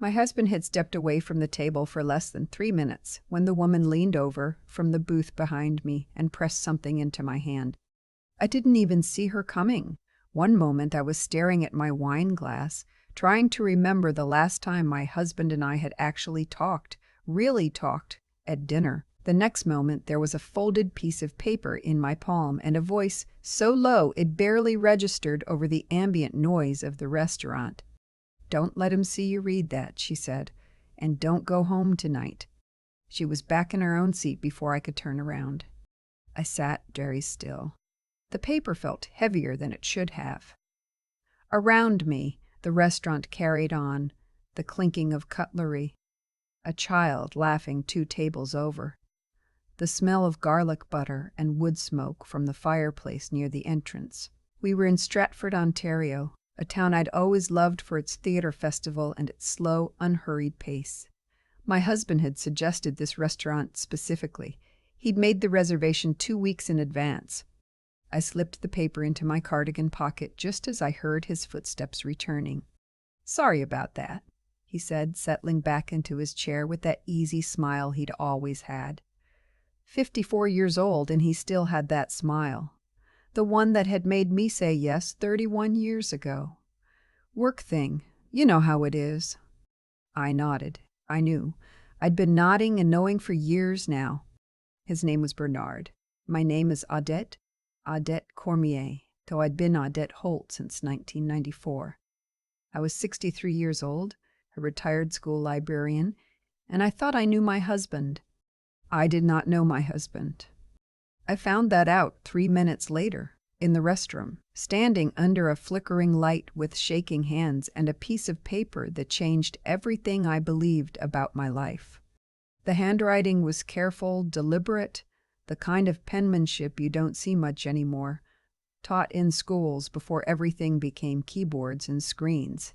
My husband had stepped away from the table for less than 3 minutes when the woman leaned over from the booth behind me and pressed something into my hand. I didn't even see her coming. One moment I was staring at my wine glass, trying to remember the last time my husband and I had actually talked, really talked, at dinner. The next moment there was a folded piece of paper in my palm and a voice so low it barely registered over the ambient noise of the restaurant. "Don't let him see you read that," she said, "and don't go home tonight." She was back in her own seat before I could turn around. I sat very still. The paper felt heavier than it should have. Around me, the restaurant carried on, the clinking of cutlery, a child laughing 2 tables over, the smell of garlic butter and wood smoke from the fireplace near the entrance. We were in Stratford, Ontario, a town I'd always loved for its theater festival and its slow, unhurried pace. My husband had suggested this restaurant specifically. He'd made the reservation 2 weeks in advance. I slipped the paper into my cardigan pocket just as I heard his footsteps returning. "Sorry about that," he said, settling back into his chair with that easy smile he'd always had. 54 years old, and he still had that smile. The one that had made me say yes 31 years ago. "Work thing. You know how it is." I nodded. I knew. I'd been nodding and knowing for years now. His name was Bernard. My name is Odette Cormier, though I'd been Odette Holt since 1994. I was 63 years old, a retired school librarian, and I thought I knew my husband. I did not know my husband. I found that out 3 minutes later, in the restroom, standing under a flickering light with shaking hands and a piece of paper that changed everything I believed about my life. The handwriting was careful, deliberate, the kind of penmanship you don't see much anymore, taught in schools before everything became keyboards and screens.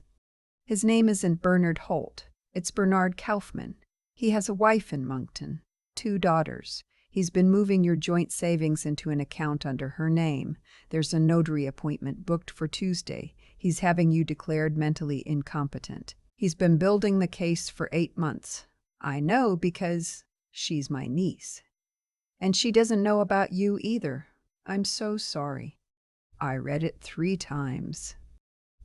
His name isn't Bernard Holt, it's Bernard Kaufman. He has a wife in Moncton, 2 daughters. He's been moving your joint savings into an account under her name. There's a notary appointment booked for Tuesday. He's having you declared mentally incompetent. He's been building the case for 8 months. I know because she's my niece. And she doesn't know about you either. I'm so sorry. I read it 3 times.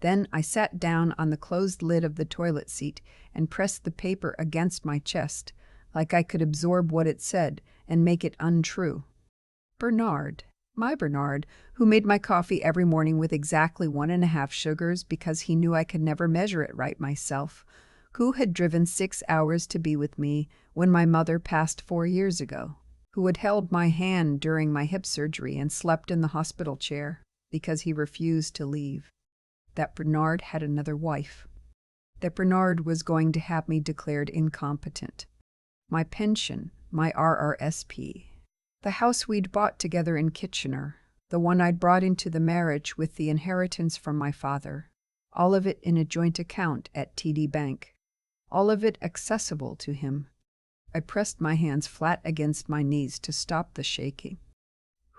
Then I sat down on the closed lid of the toilet seat and pressed the paper against my chest, like I could absorb what it said and make it untrue. Bernard, my Bernard, who made my coffee every morning with exactly 1.5 sugars because he knew I could never measure it right myself, who had driven 6 hours to be with me when my mother passed 4 years ago, who had held my hand during my hip surgery and slept in the hospital chair because he refused to leave. That Bernard had another wife. That Bernard was going to have me declared incompetent. My pension, my RRSP, the house we'd bought together in Kitchener, the one I'd brought into the marriage with the inheritance from my father, all of it in a joint account at TD Bank, all of it accessible to him. I pressed my hands flat against my knees to stop the shaking.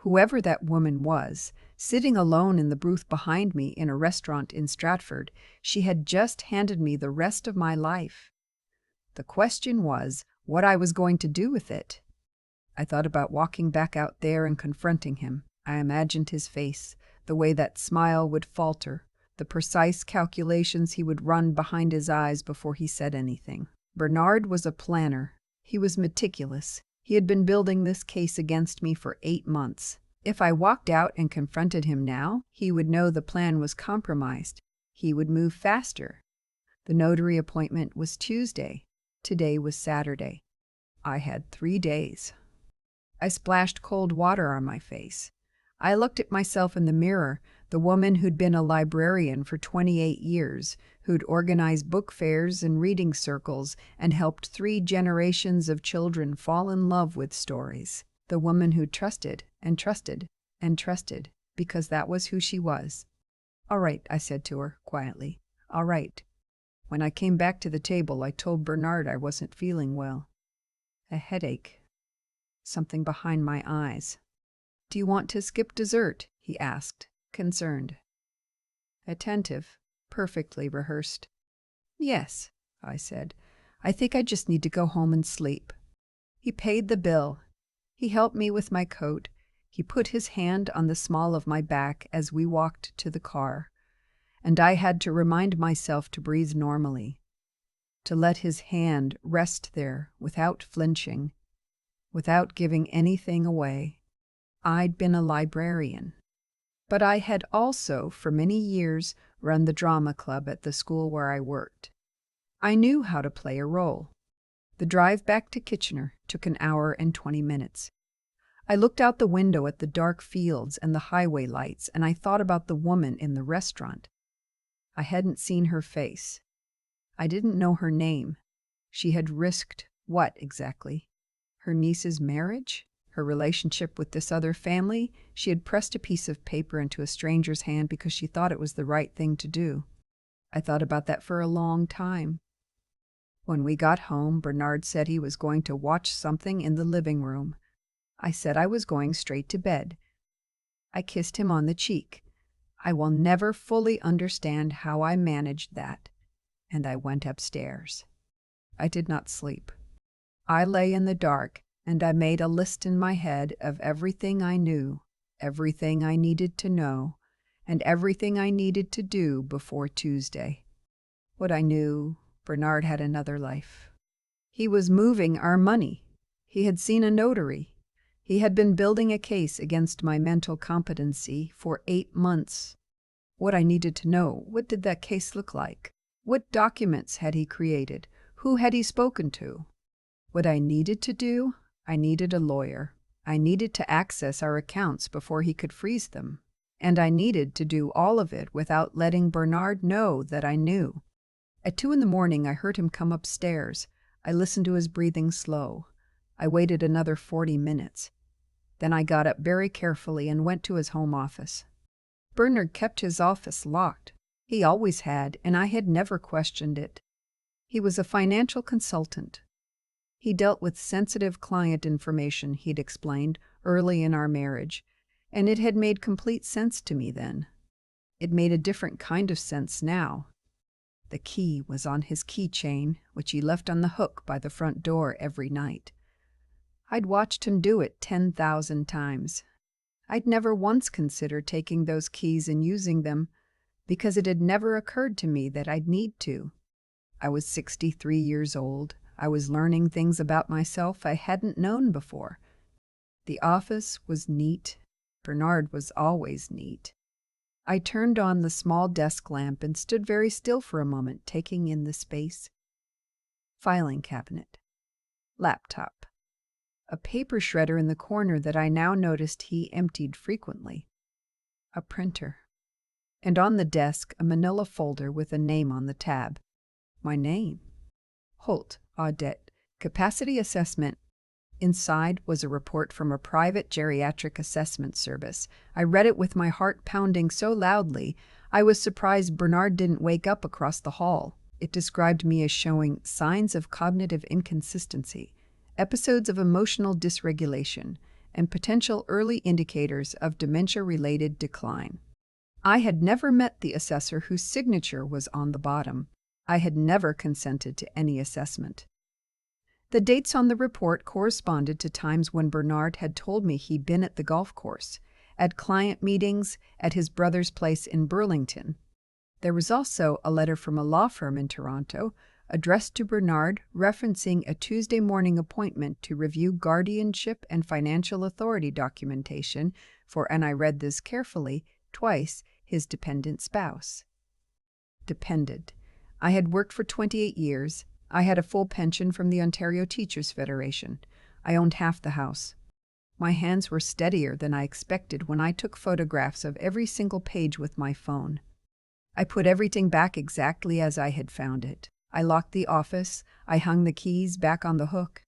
Whoever that woman was, sitting alone in the booth behind me in a restaurant in Stratford, she had just handed me the rest of my life. The question was what I was going to do with it. I thought about walking back out there and confronting him. I imagined his face, the way that smile would falter, the precise calculations he would run behind his eyes before he said anything. Bernard was a planner. He was meticulous. He had been building this case against me for 8 months. If I walked out and confronted him now, he would know the plan was compromised. He would move faster. The notary appointment was Tuesday. Today was Saturday. I had 3 days. I splashed cold water on my face. I looked at myself in the mirror, the woman who'd been a librarian for 28 years, who'd organized book fairs and reading circles and helped 3 generations of children fall in love with stories. The woman who trusted and trusted and trusted because that was who she was. "All right," I said to her quietly. "All right." When I came back to the table, I told Bernard I wasn't feeling well. A headache. Something behind my eyes. "Do you want to skip dessert?" he asked, concerned. Attentive, perfectly rehearsed. "Yes." I said. "I think I just need to go home and sleep." He paid the bill. He helped me with my coat. He put his hand on the small of my back as we walked to the car, and I had to remind myself to breathe normally, to let his hand rest there without flinching, without giving anything away. I'd been a librarian, but I had also, for many years, run the drama club at the school where I worked. I knew how to play a role. The drive back to Kitchener took an hour and 20 minutes. I looked out the window at the dark fields and the highway lights, and I thought about the woman in the restaurant. I hadn't seen her face. I didn't know her name. She had risked what exactly? Her niece's marriage? Her relationship with this other family? She had pressed a piece of paper into a stranger's hand because she thought it was the right thing to do. I thought about that for a long time. When we got home, Bernard said he was going to watch something in the living room. I said I was going straight to bed. I kissed him on the cheek. I will never fully understand how I managed that, and I went upstairs. I did not sleep. I lay in the dark, and I made a list in my head of everything I knew, everything I needed to know, and everything I needed to do before Tuesday. What I knew, Bernard had another life. He was moving our money. He had seen a notary. He had been building a case against my mental competency for 8 months. What I needed to know, what did that case look like? What documents had he created? Who had he spoken to? What I needed to do, I needed a lawyer. I needed to access our accounts before he could freeze them. And I needed to do all of it without letting Bernard know that I knew. At 2 a.m, I heard him come upstairs. I listened to his breathing slow. I waited another 40 minutes. Then I got up very carefully and went to his home office. Bernard kept his office locked. He always had, and I had never questioned it. He was a financial consultant. He dealt with sensitive client information, he'd explained, early in our marriage, and it had made complete sense to me then. It made a different kind of sense now. The key was on his keychain, which he left on the hook by the front door every night. I'd watched him do it 10,000 times. I'd never once considered taking those keys and using them, because it had never occurred to me that I'd need to. I was 63 years old. I was learning things about myself I hadn't known before. The office was neat. Bernard was always neat. I turned on the small desk lamp and stood very still for a moment, taking in the space. Filing cabinet. Laptop. A paper shredder in the corner that I now noticed he emptied frequently. A printer. And on the desk, a manila folder with a name on the tab. My name. Holt, Audette, Capacity Assessment. Inside was a report from a private geriatric assessment service. I read it with my heart pounding so loudly, I was surprised Bernard didn't wake up across the hall. It described me as showing signs of cognitive inconsistency, episodes of emotional dysregulation, and potential early indicators of dementia-related decline. I had never met the assessor whose signature was on the bottom. I had never consented to any assessment. The dates on the report corresponded to times when Bernard had told me he'd been at the golf course, at client meetings, at his brother's place in Burlington. There was also a letter from a law firm in Toronto, addressed to Bernard, referencing a Tuesday morning appointment to review guardianship and financial authority documentation for, and I read this carefully, twice, his dependent spouse. Dependent. I had worked for 28 years. I had a full pension from the Ontario Teachers' Federation. I owned half the house. My hands were steadier than I expected when I took photographs of every single page with my phone. I put everything back exactly as I had found it. I locked the office. I hung the keys back on the hook.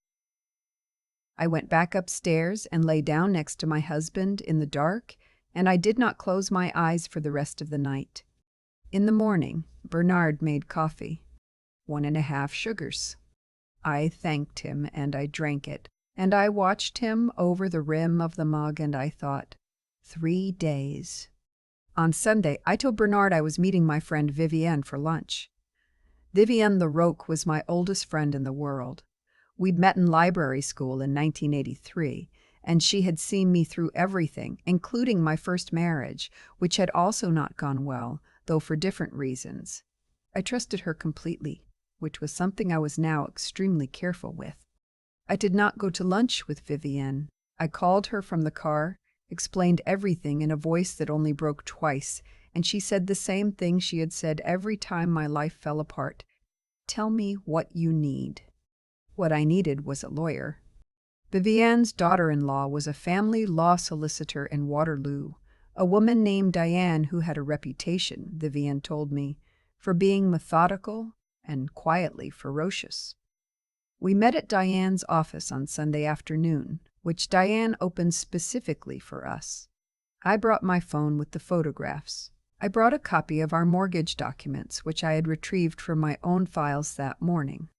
I went back upstairs and lay down next to my husband in the dark, and I did not close my eyes for the rest of the night. In the morning, Bernard made coffee. 1.5 sugars. I thanked him, and I drank it, and I watched him over the rim of the mug, and I thought, 3 days. On Sunday, I told Bernard I was meeting my friend Vivienne for lunch. Vivienne Larocque was my oldest friend in the world. We'd met in library school in 1983, and she had seen me through everything, including my first marriage, which had also not gone well, though for different reasons. I trusted her completely, which was something I was now extremely careful with. I did not go to lunch with Vivienne. I called her from the car, explained everything in a voice that only broke twice, and she said the same thing she had said every time my life fell apart. "Tell me what you need." What I needed was a lawyer. Vivienne's daughter-in-law was a family law solicitor in Waterloo, a woman named Diane who had a reputation, Vivienne told me, for being methodical and quietly ferocious. We met at Diane's office on Sunday afternoon, which Diane opened specifically for us. I brought my phone with the photographs. I brought a copy of our mortgage documents, which I had retrieved from my own files that morning.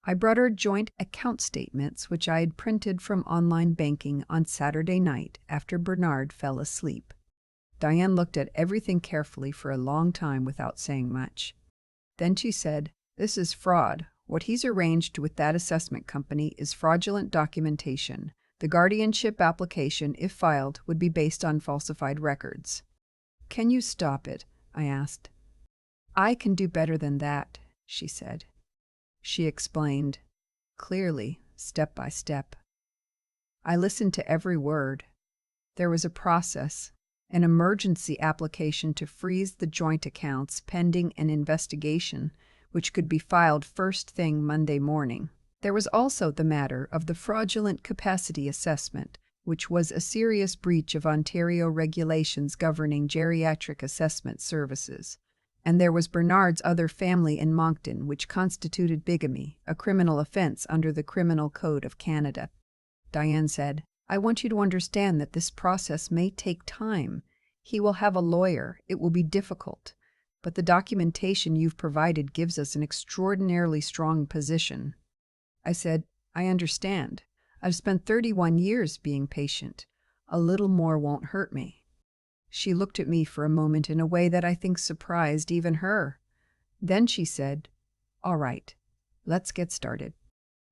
I brought our joint account statements, which I had printed from online banking on Saturday night after Bernard fell asleep. Diane looked at everything carefully for a long time without saying much. Then she said, "This is fraud. What he's arranged with that assessment company is fraudulent documentation. The guardianship application, if filed, would be based on falsified records." "Can you stop it?" I asked. "I can do better than that," she said. She explained, clearly, step by step. I listened to every word. There was a process, an emergency application to freeze the joint accounts pending an investigation, which could be filed first thing Monday morning. There was also the matter of the fraudulent capacity assessment, which was a serious breach of Ontario regulations governing geriatric assessment services. And there was Bernard's other family in Moncton, which constituted bigamy, a criminal offense under the Criminal Code of Canada. Diane said, "I want you to understand that this process may take time. He will have a lawyer. It will be difficult. But the documentation you've provided gives us an extraordinarily strong position." I said, "I understand. I've spent 31 years being patient. A little more won't hurt me." She looked at me for a moment in a way that I think surprised even her. Then she said, "All right, let's get started."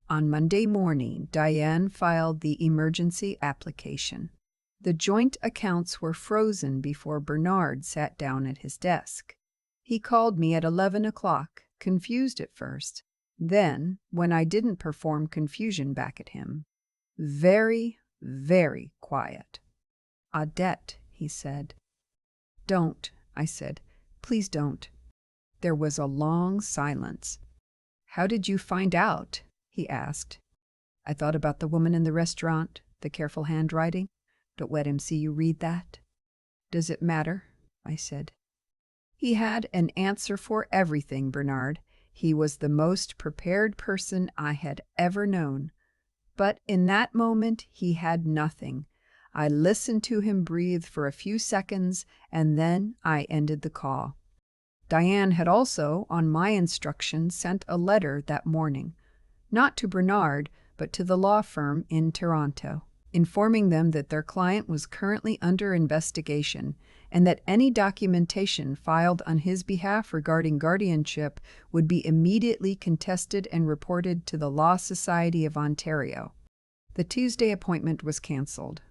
On Monday morning, Diane filed the emergency application. The joint accounts were frozen before Bernard sat down at his desk. He called me at 11 o'clock, confused at first. Then, when I didn't perform confusion back at him, very, very quiet. "Odette," he said. "Don't," I said. "Please don't." There was a long silence. "How did you find out?" he asked. I thought about the woman in the restaurant, the careful handwriting. "Don't let him see you read that." "Does it matter?" I said. He had an answer for everything, Bernard. He was the most prepared person I had ever known. But in that moment, he had nothing. I listened to him breathe for a few seconds, and then I ended the call. Diane had also, on my instruction, sent a letter that morning, not to Bernard, but to the law firm in Toronto, informing them that their client was currently under investigation and that any documentation filed on his behalf regarding guardianship would be immediately contested and reported to the Law Society of Ontario. The Tuesday appointment was canceled.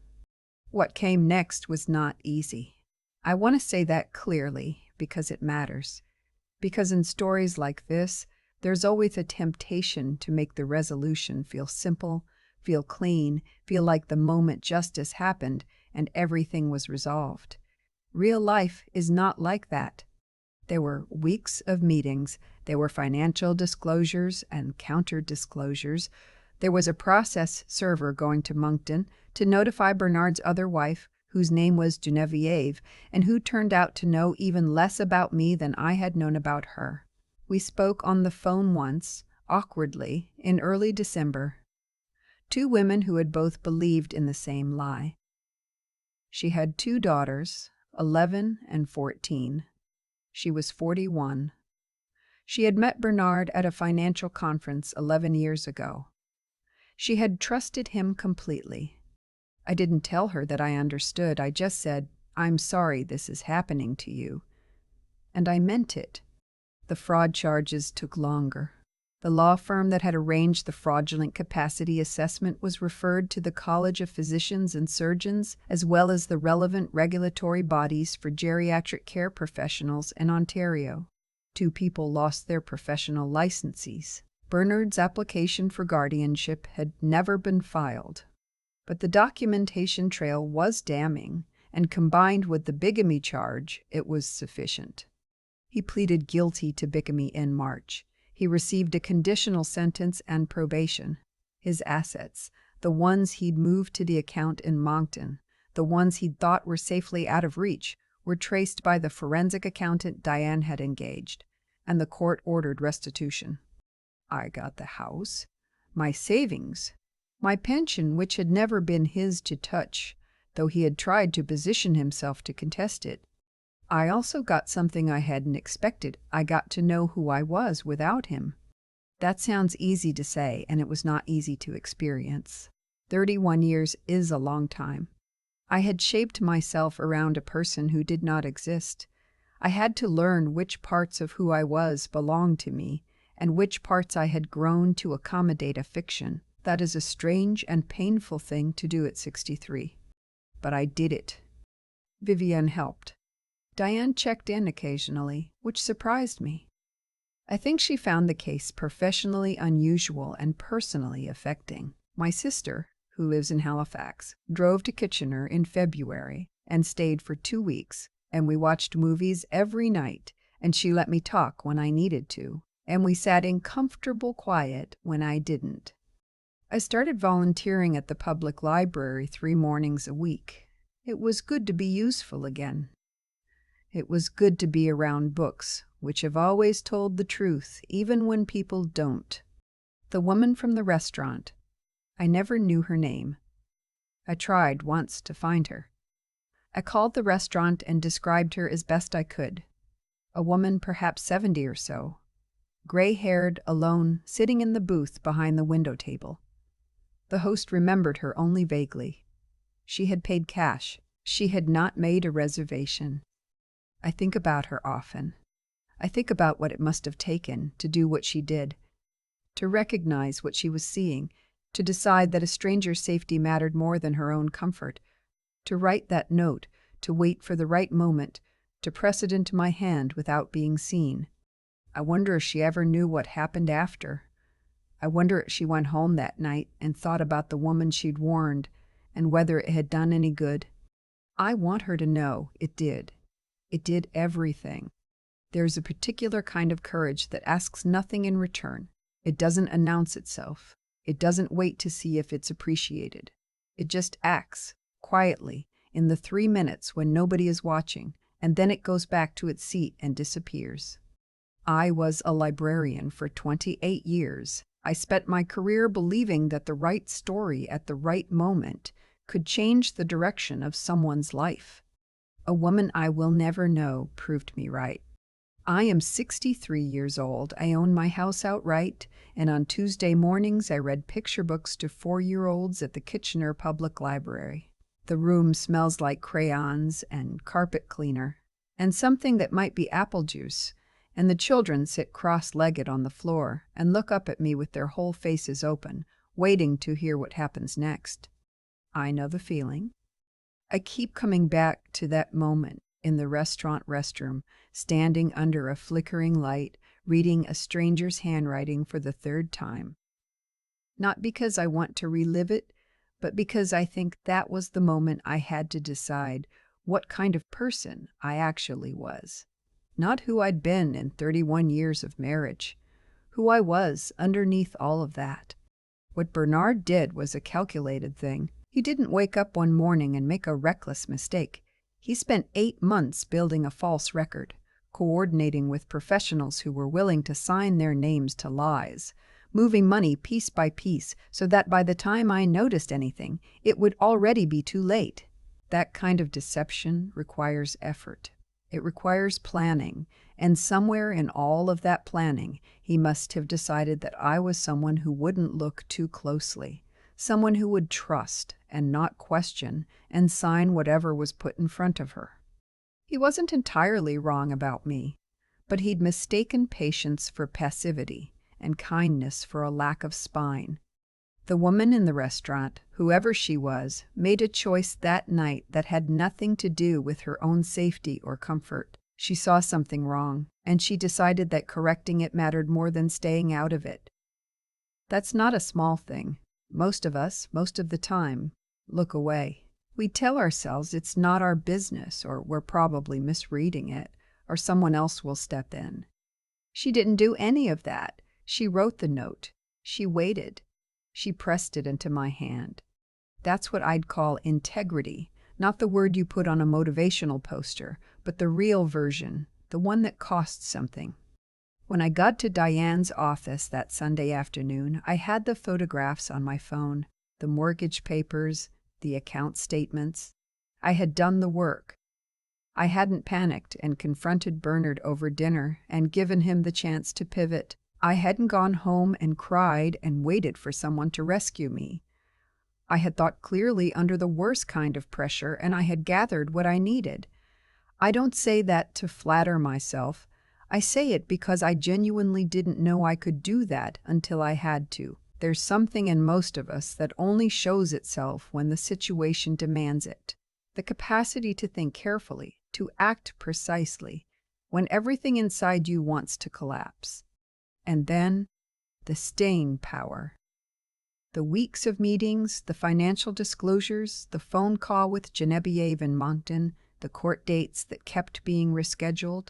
What came next was not easy. I want to say that clearly because it matters. Because in stories like this, there's always a temptation to make the resolution feel simple, feel clean, feel like the moment justice happened and everything was resolved. Real life is not like that. There were weeks of meetings, there were financial disclosures and counter-disclosures. There was a process server going to Moncton to notify Bernard's other wife, whose name was Genevieve, and who turned out to know even less about me than I had known about her. We spoke on the phone once, awkwardly, in early December. Two women who had both believed in the same lie. She had two daughters, 11 and 14. She was 41. She had met Bernard at a financial conference 11 years ago. She had trusted him completely. I didn't tell her that I understood. I just said, "I'm sorry this is happening to you." And I meant it. The fraud charges took longer. The law firm that had arranged the fraudulent capacity assessment was referred to the College of Physicians and Surgeons, as well as the relevant regulatory bodies for geriatric care professionals in Ontario. 2 people lost their professional licenses. Bernard's application for guardianship had never been filed. But the documentation trail was damning, and combined with the bigamy charge, it was sufficient. He pleaded guilty to bigamy in March. He received a conditional sentence and probation. His assets, the ones he'd moved to the account in Moncton, the ones he'd thought were safely out of reach, were traced by the forensic accountant Diane had engaged, and the court ordered restitution. I got the house, my savings, my pension, which had never been his to touch, though he had tried to position himself to contest it. I also got something I hadn't expected. I got to know who I was without him. That sounds easy to say, and it was not easy to experience. 31 years is a long time. I had shaped myself around a person who did not exist. I had to learn which parts of who I was belonged to me, and which parts I had grown to accommodate a fiction. That is a strange and painful thing to do at 63. But I did it. Vivienne helped. Diane checked in occasionally, which surprised me. I think she found the case professionally unusual and personally affecting. My sister, who lives in Halifax, drove to Kitchener in February and stayed for 2 weeks, and we watched movies every night, and she let me talk when I needed to, and we sat in comfortable quiet when I didn't. I started volunteering at the public library 3 mornings a week. It was good to be useful again. It was good to be around books, which have always told the truth, even when people don't. The woman from the restaurant. I never knew her name. I tried once to find her. I called the restaurant and described her as best I could. A woman perhaps 70 or so, gray-haired, alone, sitting in the booth behind the window table. The host remembered her only vaguely. She had paid cash. She had not made a reservation. I think about her often. I think about what it must have taken to do what she did, to recognize what she was seeing, to decide that a stranger's safety mattered more than her own comfort, to write that note, to wait for the right moment, to press it into my hand without being seen. I wonder if she ever knew what happened after. I wonder if she went home that night and thought about the woman she'd warned and whether it had done any good. I want her to know it did. It did everything. There's a particular kind of courage that asks nothing in return. It doesn't announce itself. It doesn't wait to see if it's appreciated. It just acts, quietly, in the 3 minutes when nobody is watching, and then it goes back to its seat and disappears. I was a librarian for 28 years. I spent my career believing that the right story at the right moment could change the direction of someone's life. A woman I will never know proved me right. I am 63 years old. I own my house outright, and on Tuesday mornings I read picture books to 4-year-olds at the Kitchener Public Library. The room smells like crayons and carpet cleaner, and something that might be apple juice, and the children sit cross-legged on the floor and look up at me with their whole faces open, waiting to hear what happens next. I know the feeling. I keep coming back to that moment in the restaurant restroom, standing under a flickering light, reading a stranger's handwriting for the 3rd time. Not because I want to relive it, but because I think that was the moment I had to decide what kind of person I actually was. Not who I'd been in 31 years of marriage, who I was underneath all of that. What Bernard did was a calculated thing. He didn't wake up one morning and make a reckless mistake. He spent 8 months building a false record, coordinating with professionals who were willing to sign their names to lies, moving money piece by piece so that by the time I noticed anything, it would already be too late. That kind of deception requires effort. It requires planning, and somewhere in all of that planning, he must have decided that I was someone who wouldn't look too closely, someone who would trust and not question and sign whatever was put in front of her. He wasn't entirely wrong about me, But he'd mistaken patience for passivity and kindness for a lack of spine. The woman in the restaurant, whoever she was, made a choice that night that had nothing to do with her own safety or comfort. She saw something wrong, and she decided that correcting it mattered more than staying out of it. That's not a small thing. Most of us, most of the time, look away. We tell ourselves it's not our business, or we're probably misreading it, or someone else will step in. She didn't do any of that. She wrote the note. She waited. She pressed it into my hand. That's what I'd call integrity, not the word you put on a motivational poster, but the real version, the one that costs something. When I got to Diane's office that Sunday afternoon, I had the photographs on my phone, the mortgage papers, the account statements. I had done the work. I hadn't panicked and confronted Bernard over dinner and given him the chance to pivot. I hadn't gone home and cried and waited for someone to rescue me. I had thought clearly under the worst kind of pressure, and I had gathered what I needed. I don't say that to flatter myself. I say it because I genuinely didn't know I could do that until I had to. There's something in most of us that only shows itself when the situation demands it. The capacity to think carefully, to act precisely, when everything inside you wants to collapse. And then, the staying power. The weeks of meetings, the financial disclosures, the phone call with Genevieve in Moncton, the court dates that kept being rescheduled.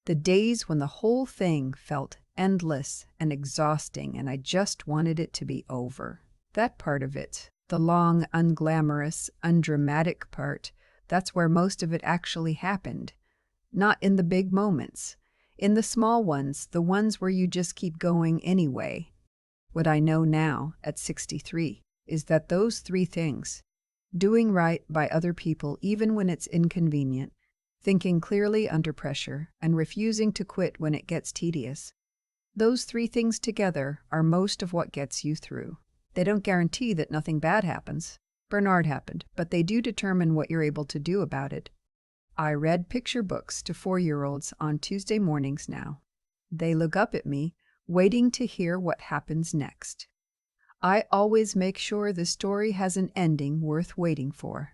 The days when the whole thing felt endless and exhausting and I just wanted it to be over. That part of it, the long, unglamorous, undramatic part, that's where most of it actually happened. Not in the big moments. In the small ones, the ones where you just keep going anyway. What I know now, at 63, is that those three things, doing right by other people even when it's inconvenient, thinking clearly under pressure, and refusing to quit when it gets tedious, those three things together are most of what gets you through. They don't guarantee that nothing bad happens. Bernard happened, but they do determine what you're able to do about it. I read picture books to 4-year-olds on Tuesday mornings now. They look up at me, waiting to hear what happens next. I always make sure the story has an ending worth waiting for.